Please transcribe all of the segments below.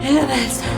Elemezsen.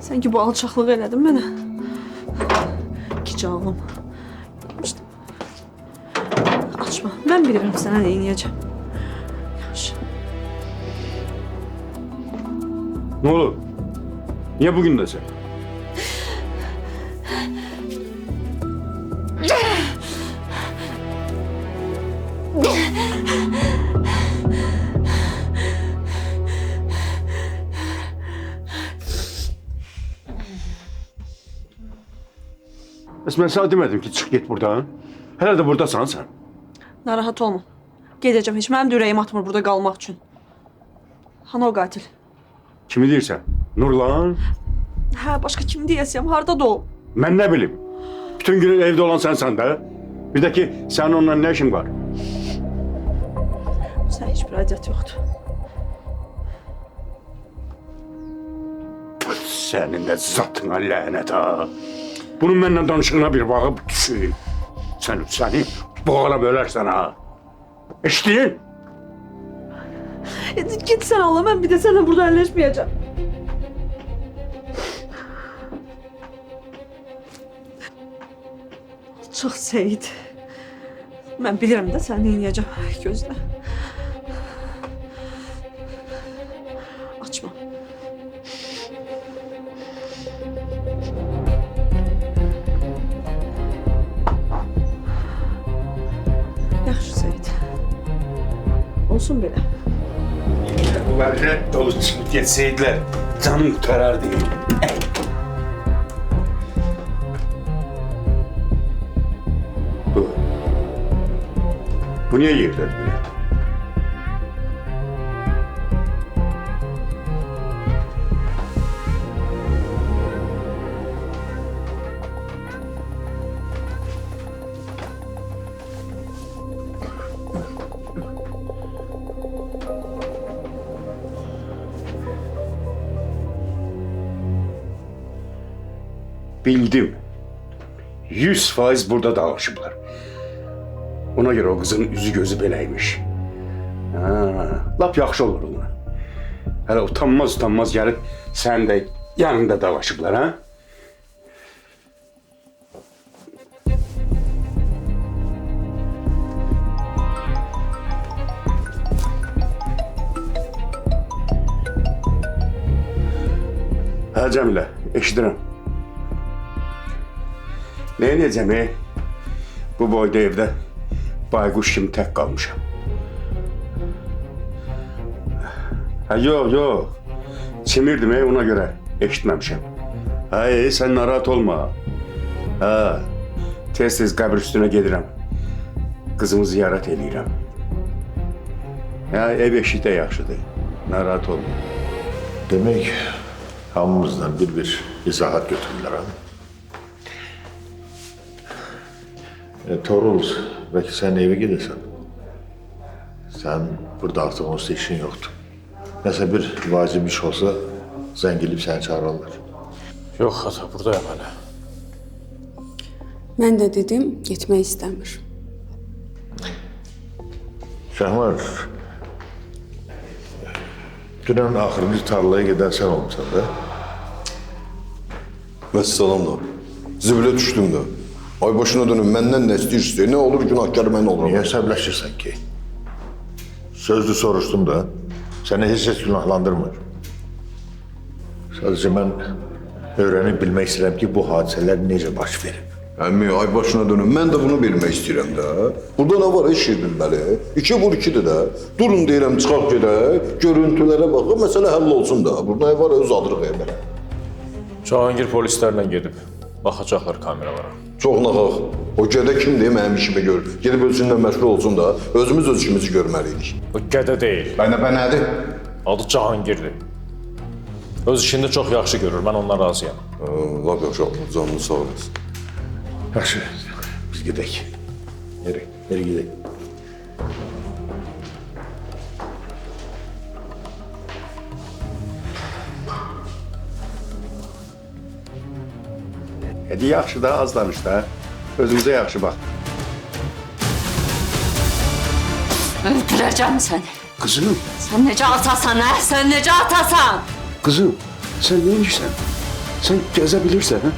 Sen ki bu alçaqlığı elədin mənə. İki canım. İşte. Açma. Mən bilirəm sənə nə edəcəm. Yaxşı. Ne olur? Niye bugün de sen? Ben sana demedim ki çık git buradan. Hele de buradasan sen. Narahat olma. Gedəcəm. Heç mənim də ürəyim atmır burada qalmaq üçün. Hanı o qatil? Kimi deyirsən? Nurlan? Hə, başqa kim deyəsiyəm? Hardadır o? Ben ne bileyim. Bütün gün evde olan sensen de. Bir de ki senin onunla ne işin var? Sən heç bir adiyyat yoxdur. Senin de zatına lanet ha. Bunun benimle danışığına bir bakıp düşün. Seni boğala bölersen ha. Eşittin? Git sen Allah, mən bir də sənlə burada əlləşməyəcəm. Çox Seyid. Mən bilirəm də sən nə edəcəm. Gözlə. Açma. Yaxşı Seyid. Olsun belə. Bunlar red dolu çıkıp geçseydiler canım kurtarardı. Bu niye yerler böyle? Bildim. 100% burada dağılışıblar. Ona göre o kızın yüzü gözü beləymiş. Ha, lap yaxşı olur ona. Hele utanmaz gelip sen de yanında dalaşıblar ha? Ha Cemile, eşidirəm. Ne edeceğim bu boyda evde baykuş kimi tek kalmışam. Ha yok. Çimirdim ona göre eşitmemişim. Ha sen narahat olma. Ha tez kabir üstüne gelirəm. Kızımı ziyaret eləyirəm. Ya ev eşiği de yaxşıdır. Narahat olma. Demek hamımızdan bir izahat götürdüler ha. Torul, belki sen eve gidersen. Sen burada artık onsuz işin yoktu. Nəsə bir vacib iş olsa zəng edib səni çağırırlar. Yox ata, buradayım hələ. Mən də dedim, getmək istəmir. Şahmar, dünən axırıncı tarlaya gedən sən olmuşsan da. Vəssalam da. Zibilə düşdüm də. Ay başına dönüm, məndən nə istəyirsə, nə olur günahkar mən olurum. Niyə səbləşirsən ki? Sözlü soruşdum da, səni heç günahlandırmır. Sadəcə mən öyrənib bilmək istəyirəm ki, bu hadisələr necə baş verib. Əmi, ay başına dönüm, mən də bunu bilmək istəyirəm də. Burada nə var, eşirdin bəli? 2 vur 2-dir də. Durun deyirəm, çıxaq gedək, görüntülərə baxın, məsələ həll olsun da. Burada nə var, öz adırıq belə. Cahangir polislərlə gedib. Baxacaqlar kameralara. Çox naxaq. O gədə kimdir, mənim işimi görür. Gedib özünlə məşğul olsun da, özümüz öz işimizi görməliyik. O gədə deyil. Bə nədir? Adı Cahangirdir. Öz işində çox yaxşı görür, mən ondan razıyam. Lap yaxşı oldu, canını sağ olasın. Yaxşı, biz gedək. Nereye gedək? Hadi yaxşı da, az danış da. Özümüzə yaxşı bax. Öldürəcəm səni. Kızım, Sən necə atasan, hə? Sən necə atasan? kızım, sen ne edirsən? Sen gəzə bilirsən, ha?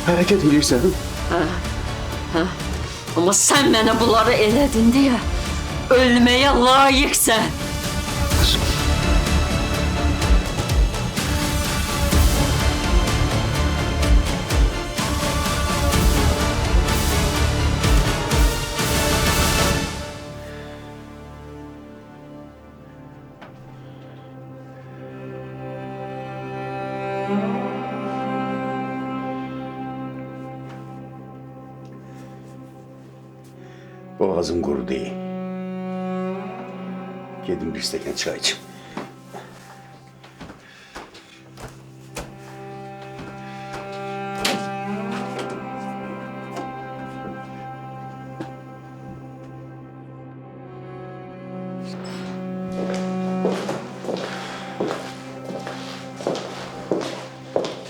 Hərəkət edirsən, ha? Amma sən mənə bunları elədin deyə ölməyə layiqsən. Kızım. Boğazım qurudu. Gedim bir stəkan çay içim.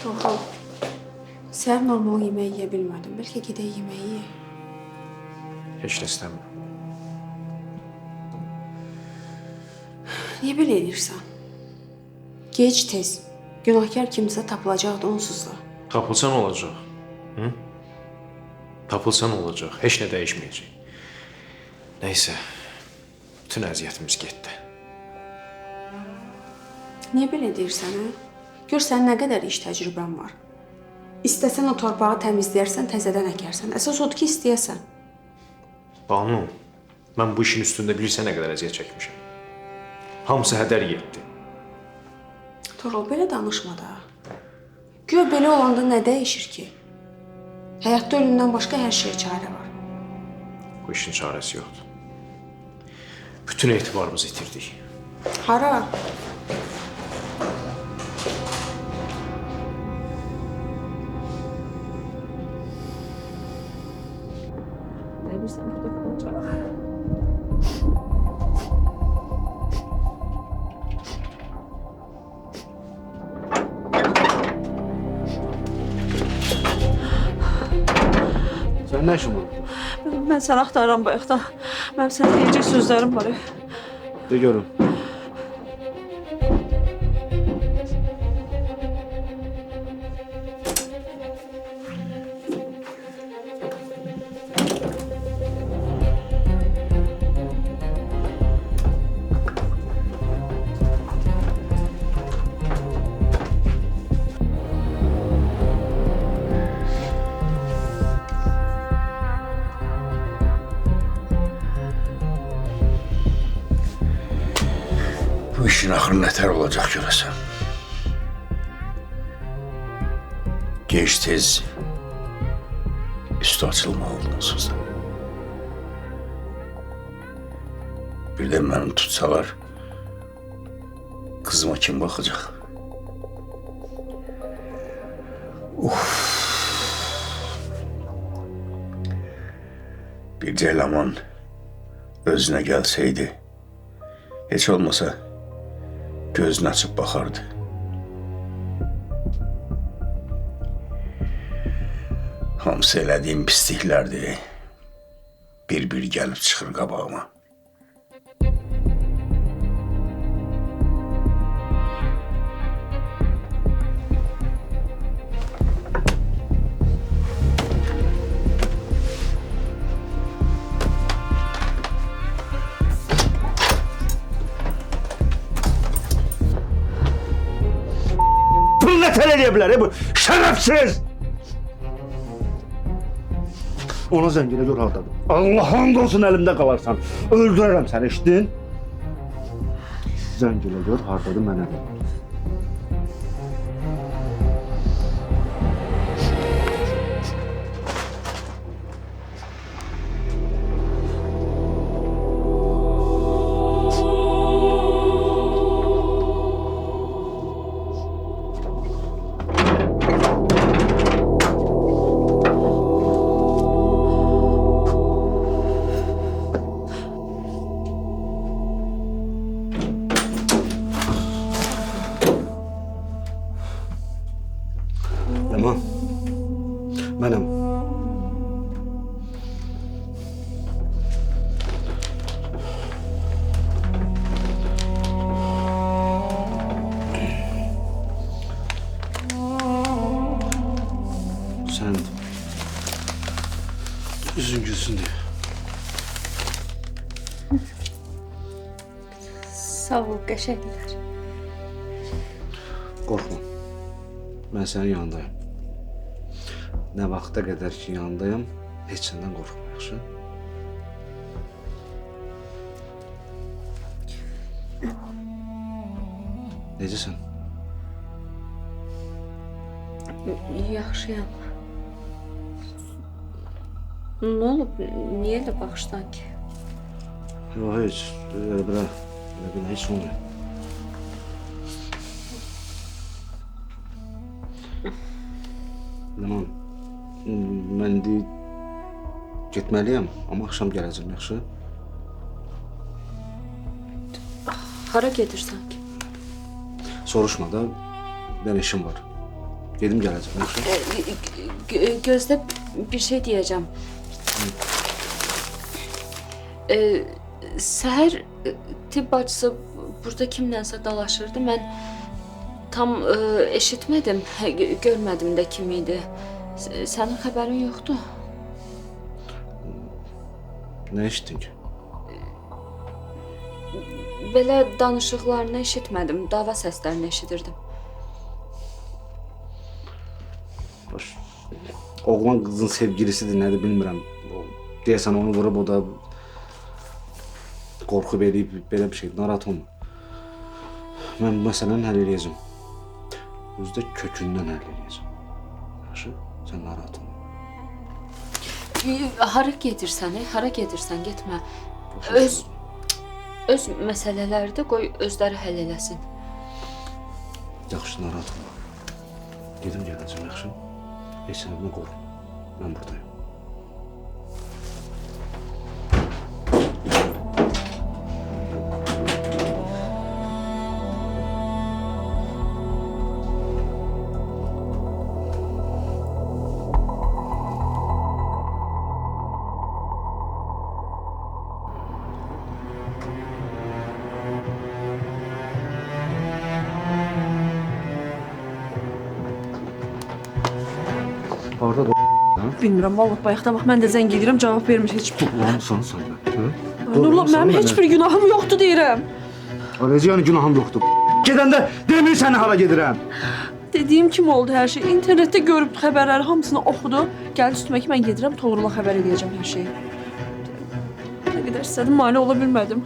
Orxan, səhər normal yemək yeyə bilmədim. Bəlkə gedək yeməyi yeyək. Heç nə istəmirəm. Niyə belə edirsən? Gec tez. Günahkar kimsə tapılacaqdı onsuz da. Tapılsa nə olacaq? Hı? Tapılsa nə olacaq? Heç nə dəyişməyəcək. Nəysə, bütün əziyyətimiz getdi. Niyə belə edirsən, hə? Gör sənin nə qədər iş təcrübən var. İstəsən o torpağı təmizləyərsən, təzədən əkərsən. Əsas odur ki, istəyəsən. Banu, mən bu işin üstündə bilirsən nə qədər əziyyət çəkmişəm. Hamısı hədər yetdi. Torol, belə danışma da. Gör belə olanda nə dəyişir ki? Həyatda ölümdən başqa hər şeyə çarə var. Bu işin çarəsi yoxdur. Bütün etibarımızı itirdik. Hara? Ne bilirsən, burada qalacaq. Sen ne işin var? Mən səni axtarıram bayaqdan. Mənim sənə deyəcək sözlərim var. De görüm. Bu işin axırı nətər olacaq görəsən? Gec tez üstü açılmalıdır onsuz da. Birdən mənim tutsalar, kızıma kim baxacaq? Bir ceylaman özünə gəlsəydi, heç olmasa gözünü açıb baxardı. Hamısı elədiyim pisliklərdir. Bir-bir gəlib çıxır qabağıma. Bunu ne tel edebilirler bu şerefsiz! Ona zəngine gör hardadır. Allah'ın olsun elimde kalarsan. Öldürürüm seni, eşittin? Zəngine gör hardadır mənə. Yaman, mənəm. Sən üzün gülsün diye. Sağ ol, qəşənglər. Qorxma. Mən sənin yanındayım. Nə vaxta qədər ki yanındayım, heç səndən qorxma, yaxşı? Necəsən? Yaxşıyam. Nə olub? Niyə elə baxışdan ki? Yox, heç. Belə heç olmuyor. Yaman, mən indi getməliyəm, amma axşam gələcəm, yaxşı? Hara gedirsən ki? Soruşma da, mən işim var. Gedim gələcəm, yaxşı? Gözdə bir şey deyəcəm. Səhər tibb bacısı burada kimlənsə dalaşırdı. Mən tam eşitmədim, görmədim də kim idi. Sənin xəbərin yoxdur. Nə eşitdin ki? Belə danışıqlarını eşitmədim, dava səslərini eşidirdim. Baş, oğlan qızın sevgilisidir, nədir bilmirəm. Deyəsən onu vurub, o da qorxub eləyib, belə bir şey, narahat olma. Mən bu məsələni həll eləyəcəm. Özü də kökündən həll eləyəcəm. Yaxşı, sən narahat olma. Hara gedirsən, hara gedirsən, getmə. Öz məsələləri də qoy özləri həll eləsin. Yaxşı, narahat olma. Gedim gələcəm, yaxşı? Heç sənə qorxma, mən buradayım. Orada da Bilmirəm, vallahi bayaqdan bax mən də zəng edirəm, cavab vermir heç kim. Ulansan sən də. Nurla, mənim heç bir günahım yoxdur deyirəm. Necə yəni günahım yoxdur? Gedəndə demirsən hara gedirəm. Dediyim kimi oldu hər şey. İnternetdə görüb xəbərləri hamısını oxudu. Gəldi üstümə ki, mən gedirəm, Toğrula xəbər edəcəm hər şeyi. Nə qədər istədim, mane ola bilmədim.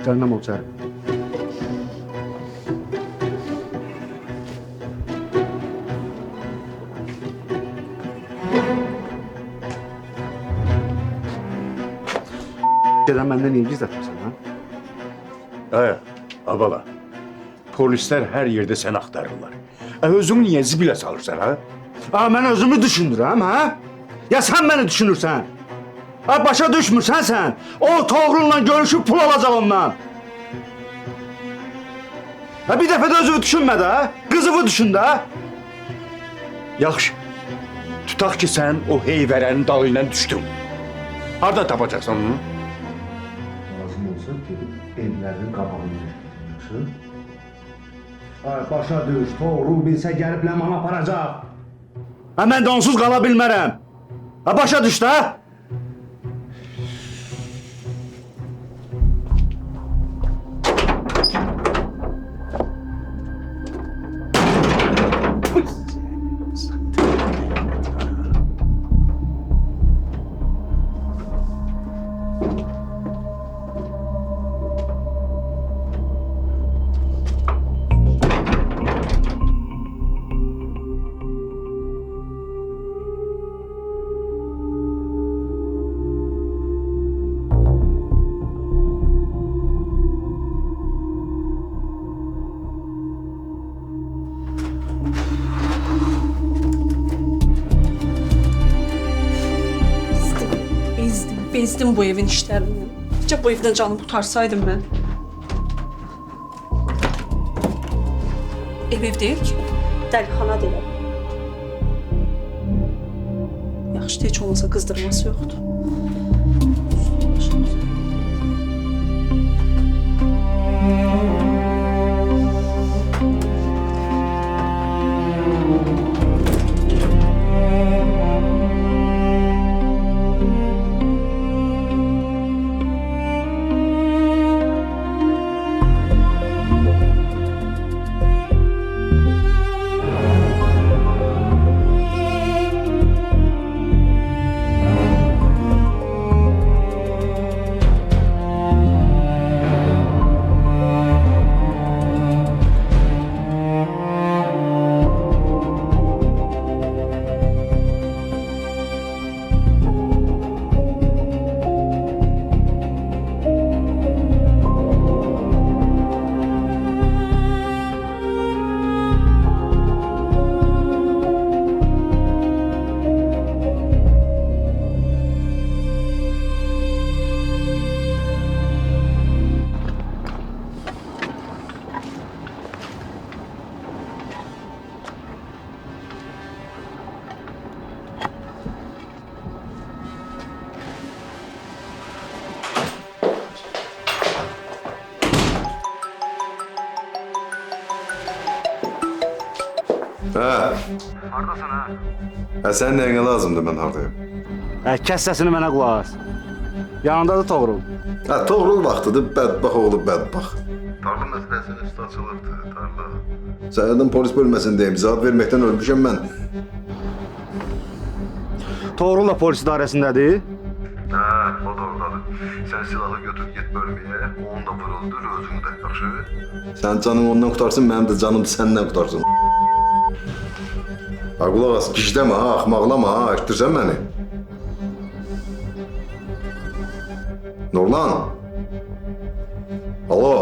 Cəhənnəm ol çəri. Gedən məndən niyə gizlətmirsən, ha? Abala, polislər hər yerdə səni axtarırlar. Özünü niyə zibilə salırsan, ha? Mən özümü düşünürəm, ha? Ya sən məni düşünürsən? Ha başa düşmürsən sən? O Toğrul'la görüşüb pul alacaq ondan. Ha bir dəfə də özünü düşünmə də. Qızıvı düşün də. Yaxşı. Tutaq ki sən o heyvərənin dalı ilə düşdün. Harda tapacaqsan onu? Lazım olsa gedib evlərinin qabağını yaxşı? Ay başa düş, Toğrul bilsə gəlib Ləman aparacaq. Ha mən də onsuz qala bilmərəm. Ha başa düş də. Bezdim bu evin işlərindən. Necə bu evdən canım qutarsaydım mən. Ev deyil ki, dəlixana deyil. Yaxşı, heç olmasa qızdırması yoxdur. Hardasan ha? Sən nəyinə lazımdır mən hardayım? Kəs səsini mənə qulaq as. Yanındadır Toğrul. Toğrul vaxtıdır, bədbax oğlu bədbax. Tarla məsələsinin üstü açılıbdır, tarla. Sənədən polis bölməsindəyim, cavab verməkdən ölmüşəm mən. Toğrul da polis idarəsindədir. O da oradadır. Sən silahı götür, get bölməyə, onu da vuruldur, özünü də, yaxşı? Sən canın ondan qutarsın, mənim də canım səndən qutarsın. Qulaq as, gişdəmə ha, axmaqlama ha, eşitirsən məni? Nurlan? Alo?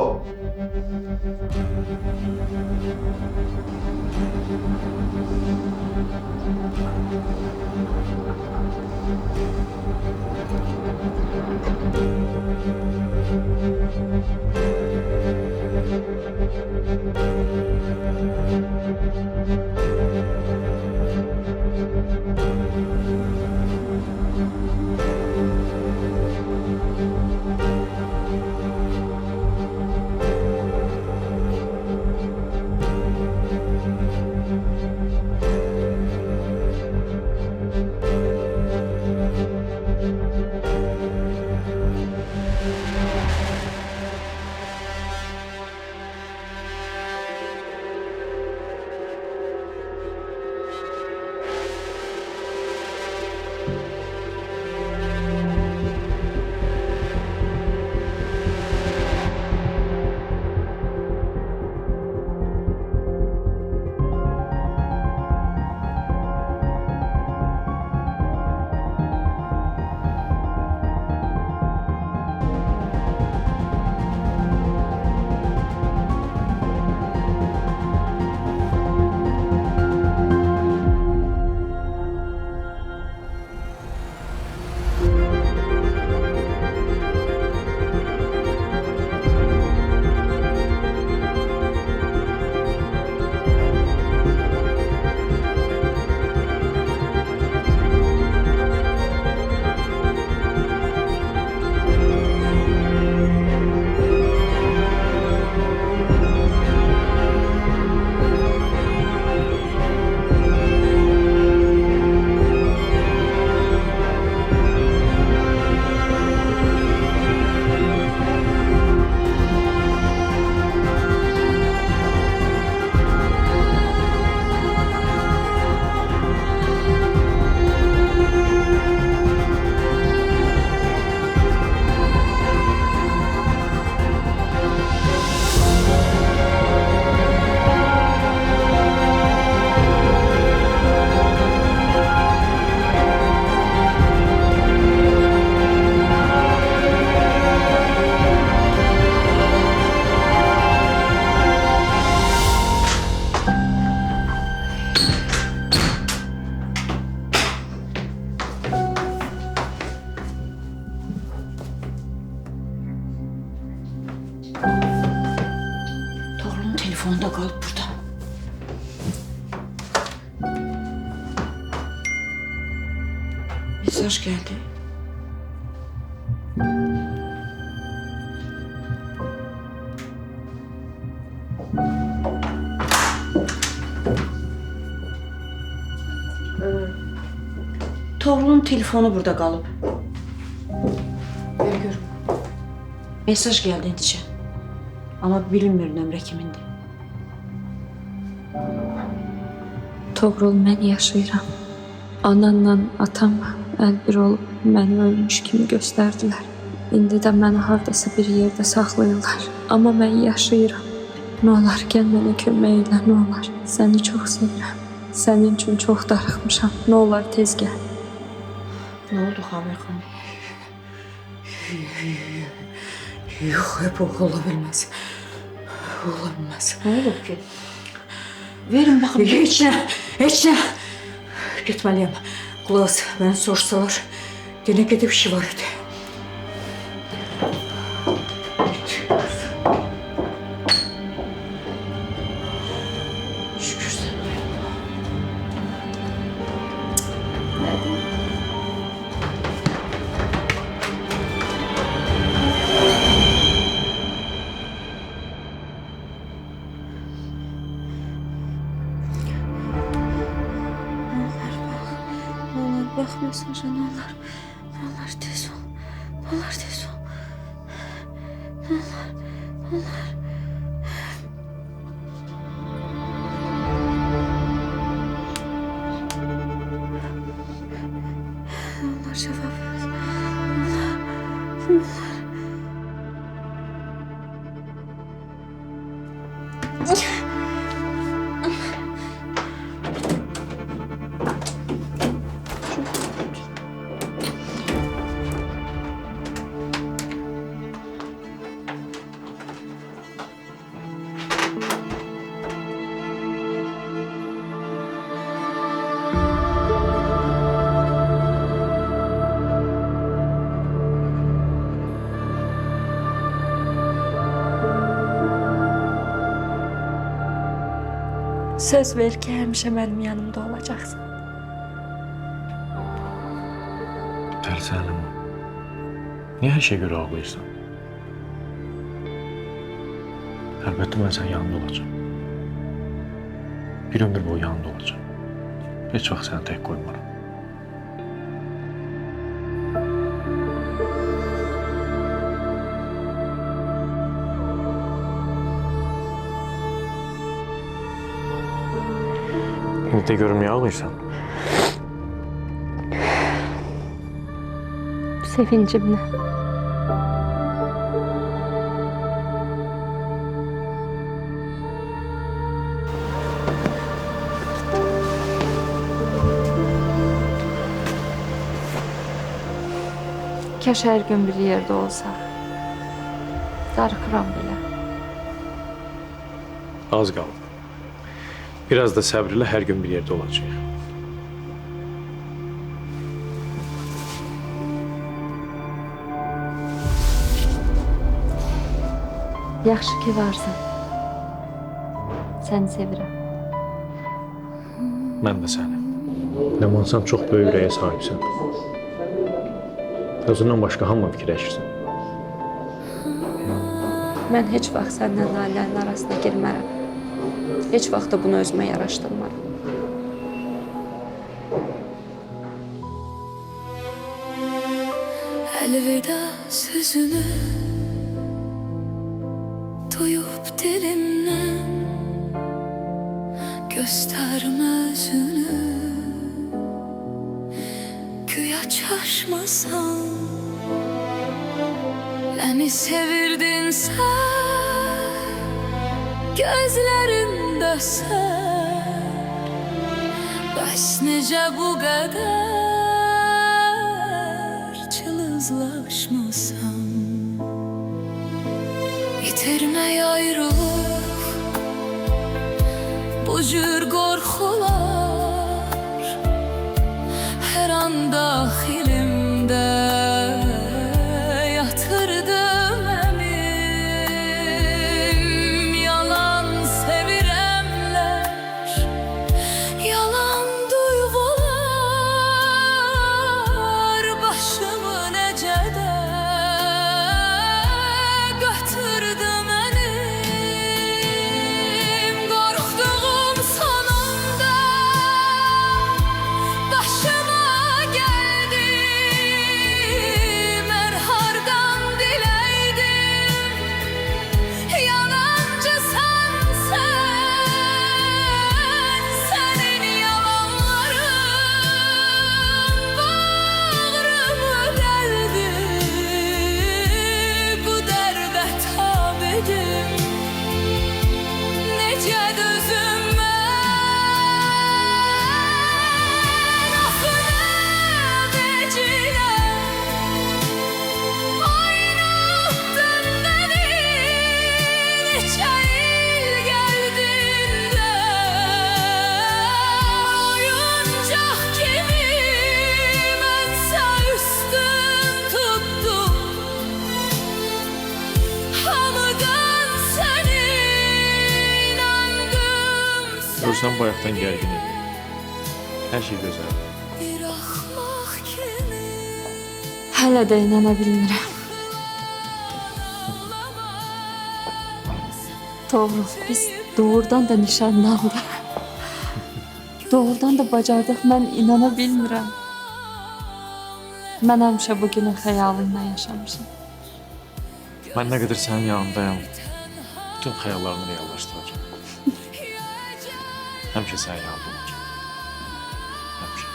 Toğrul'un telefonu da qalıb burada. Mesaj geldi. Toğrul'un telefonu burada qalıb. Ver görüm. Mesaj geldi indicə. Ama bilinmir nömrə kimindir. Toğrul, mən yaşayıram. Ananla atam əlbir olub məni ölmüş kimi göstərdilər. İndi də məni hardasa bir yerdə saxlayırlar. Amma mən yaşayıram. Nə olar, gəl mənə kömək elə, nə olar. Səni çox sevirəm. Sənin üçün çox darıxmışam. Nə olar, tez gəl. Ne oldu Xavər xanım? Yox, hep ola bilməz. Ola bilməz. Nə olub ki? Verin baxım. Heç nə, heç nə. Getməliyəm. Qulaq, məni sorsalar, yenə gedib işi var idi. Şükür sən. Bak mesaja, ne olur. Ne olur, tez ol. Ne olur, tez ol. Ne olur, ne olur. Ne olur, cevap ver. Ne olur, ne olur. Söz ver ki həmişə mənim yanımda olacaqsan. Tərsəlim. Niyə hər şey görə ağlayırsan? Əlbəttə mən sənin yanında olacağım. Bir ömür boyu yanında olacağım. Heç vaxt səni tək qoymaram. İndi də görüm niyə ağlayırsan? Sevincimle. Kaş her gün bir yerde olsa. Darıxıram belə. Az qaldı. Biraz da səbrlə hər gün bir yerdə olacağıq. Yaxşı ki varsan. Səni sevirəm. Mən də səni. Nəmansan çox böyük ürəyə sahibsən. Özündən başqa hamı fikirləşirsən. Mən heç vaxt səndən ailənin arasına girmərəm. Heç vaxt da bunu özümə yaraşdırmaram. Elveda sözünü duyup dilimden gösterme özünü, güya çaşmasam. Beni sevirdin sen, gözlerinde sen. Bəs necə bu qədər çılızlaşmasam. Yitirmək ayrılıq, bu cür qorxular hər an daxilimdə yatırdı məni. görsən bayaqdan gərgin idi. Hər şey gözəldir. bir ahmak kimi Hələ də inana bilmirəm. Doğru, biz doğrudan da nişanlandıq. Doğrudan da bacardıq, mən inana bilmirəm. Mən həmişə bu günün xəyalıyla yaşamışam. Mən nə qədər sənin yanındayam, bütün xəyallarını reallaşdıracağım. Həmişə sənin yanında olacağım. Həmişə.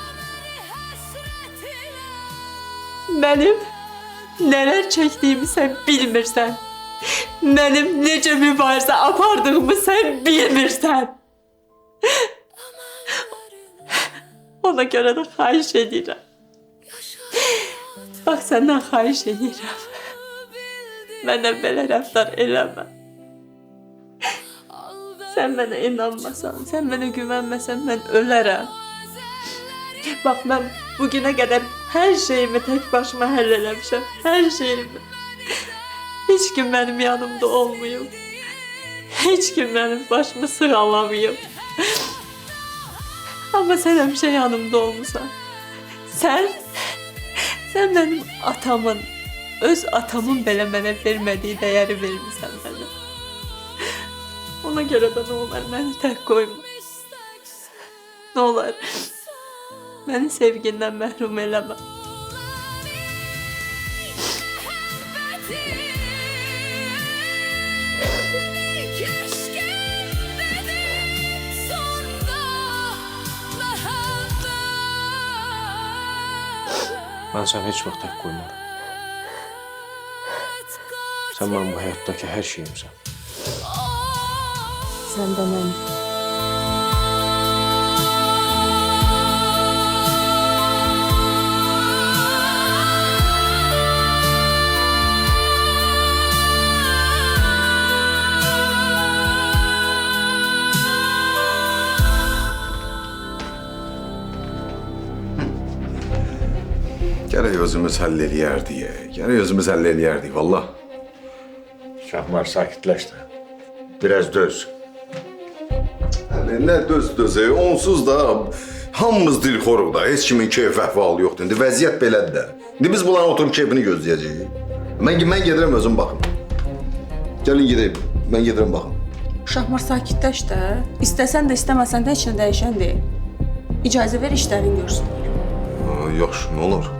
Mənim nələr çəkdiyimi sən bilmirsən. Mənim necə mübarizə apardığımı sən bilmirsən. Ona görə də xahiş edirəm. Bax, səndən xahiş edirəm. Mənə belə rəftar eləmə. Sən mənə inanmasan, sən mənə güvənməsən, mən ölərəm. Bax, mən bugünə qədər hər şeyimi tək başıma həll eləmişəm. Hər şeyimi. Heç kim mənim yanımda olmayıb. Heç kim mənim başımı sığallamayıb. Amma sən həmişə yanımda olmusan. Sən mənim atamın, öz atamın belə mənə vermədiyi dəyəri vermisən mənə. Ona görə də nə olar, məni tək qoyma. Nə olar, məni sevgindən məhrum eləmə. keşke dedim sonda müebbet Mən səni heç vaxt tək qoymaram. Sən mənim bu həyatdakı hər şeyimsən. Sən də mənim. Gərək özümüz həll eləyərdik. Gərək özümüz həll eləyərdik, vallah. Şahmar sakitləş də. Biraz döz. Nə döz, onsuz da hamımız dilxoruq da, heç kimin keyf əhvalı yoxdur. İndi vəziyyət belədir də. İndi biz bunların oturub keyfini gözləyəcəyik. Mən gedirəm özüm baxım. Gəlin gedəyim, mən gedirəm baxım. Şahmar, sakitləş də. İstəsən də, istəməsən də heç nə dəyişən deyil. İcazə ver, işlərin görsün. Yaxşı, nə olur?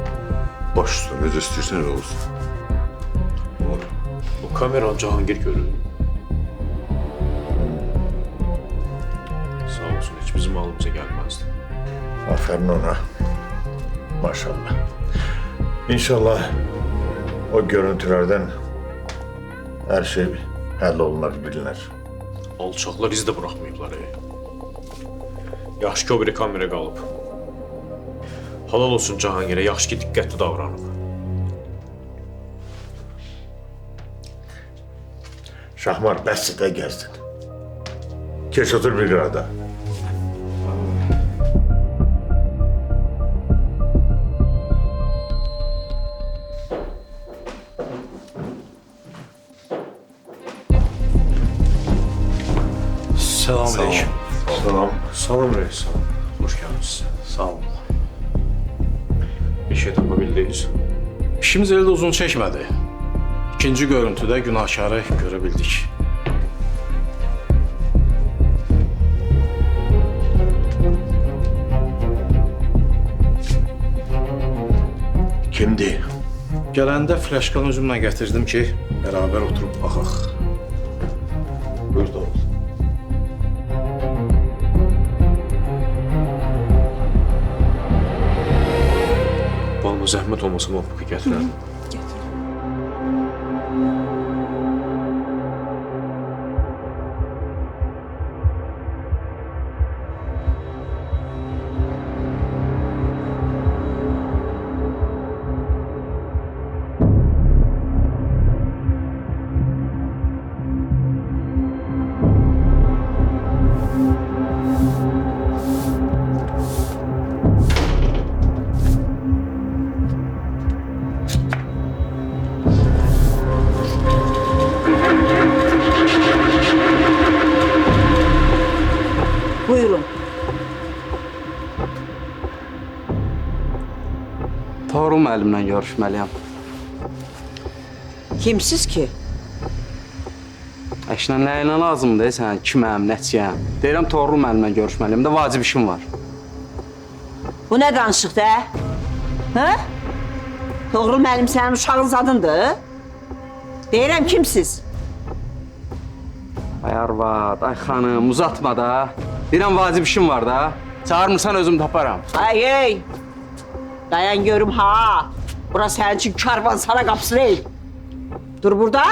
Baş üstə, necə istəyirsən elə olsun. Nə olur? Bu kameranı Cahangir görür. Sağ olsun, heç bizim halımıza gəlməzdi. Aferin ona. Maşallah. İnşallah o görüntülerden her şey həll olunar, bilinir. Alçaqlar izi də buraxmayıblar. Yaxşı ki, o biri kamera qalıb. Halal olsun Cahangirə, yaxşı ki, diqqətli davranıb. Şahmar, bəsdə gəzdin. Keç otur bir qırada. Selamünaleyküm. Salam. Salam reis, salam. Hoş geldiniz. Sağ olun. Bir şey tapabildiniz. İşimiz elə də uzun çəkmədi. İkinci görüntüdə günahkarı görə bildik. Kimdi? Gələndə flaşkanı özümlə gətirdim ki, bərabər oturub baxaq. Burada ol. Bana zəhmət olmasa notebook'u gətirərdim. müəllimlə görüşməliyəm. Kimsiz ki? Əşlə nəyinə lazımdır sən? Kiməm, nəçiyəm? Deyirəm Toğrul müəllimlə görüşməliyəm də vacib işim var. Bu nə danışıqdır, hə? Toğrul müəllim sənin uşağın adındır. Deyirəm kimsiz? Ay arvad, ay xanım, uzatma da. Deyirəm vacib işim var da. Çağırmırsan özüm taparam. Ay, dayan görüm ha. Burası sənin üçün karvansara qapısı değil. Dur burada,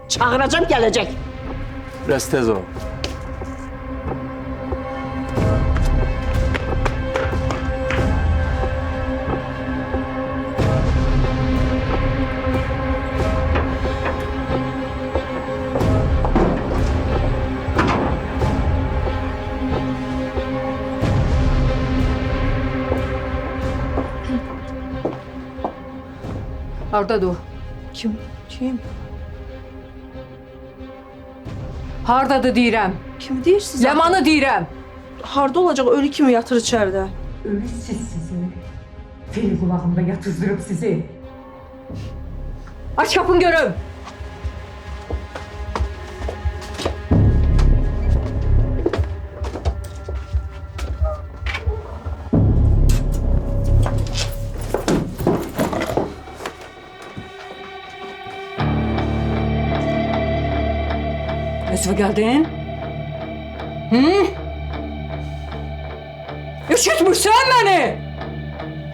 çağıracağım gelecek. Biraz tez ol. Hardadır o? Kim? Hardadır deyirəm. Kim deyirsiniz? Lemanı deyirəm. Harda olacaq? Ölü kimi yatır içəridə. Ölü sizi. Fil kulağımda yatızdırıp sizi. Aç kapını görüm. Özü geldin? Hı? Üşütmüşsən beni.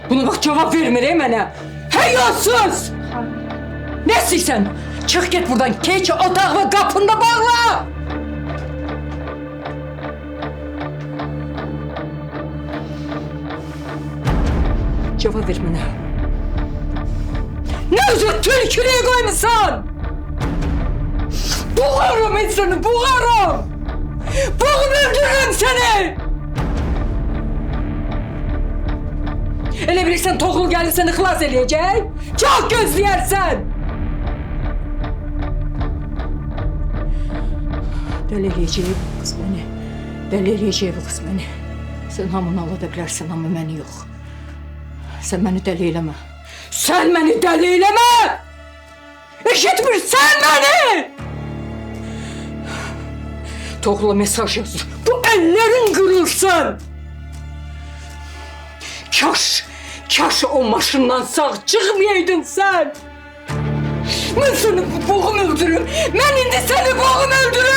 Buna bak cevap vermir mənə. Həyatsız! Ne istəyirsən? Çıx get buradan. Keç otaq və qapında bağla. Cevap ver mənə. Ne özü tülkülüyə qoymuşsan? Boğarım insanı, boğarım! Boğup öldürürüm seni! Elə bilirsən Toğrul gəlib səni xilas eləyəcək? Çox gözləyərsən! Dəli eləyəcək bu qız məni. Dəli eləyəcək bu qız məni. Sən hamını alada bilərsən, amma məni yox. Sən məni dəli eləmə. Sən məni dəli eləmə! Eşitmirsən məni! Toğrula mesaj yazır. Bu ellerin kırılsın! Kaş o maşından sağ çıkmayaydın sen! Ben seni boğum öldürürüm! Ben indi seni boğum öldürürüm!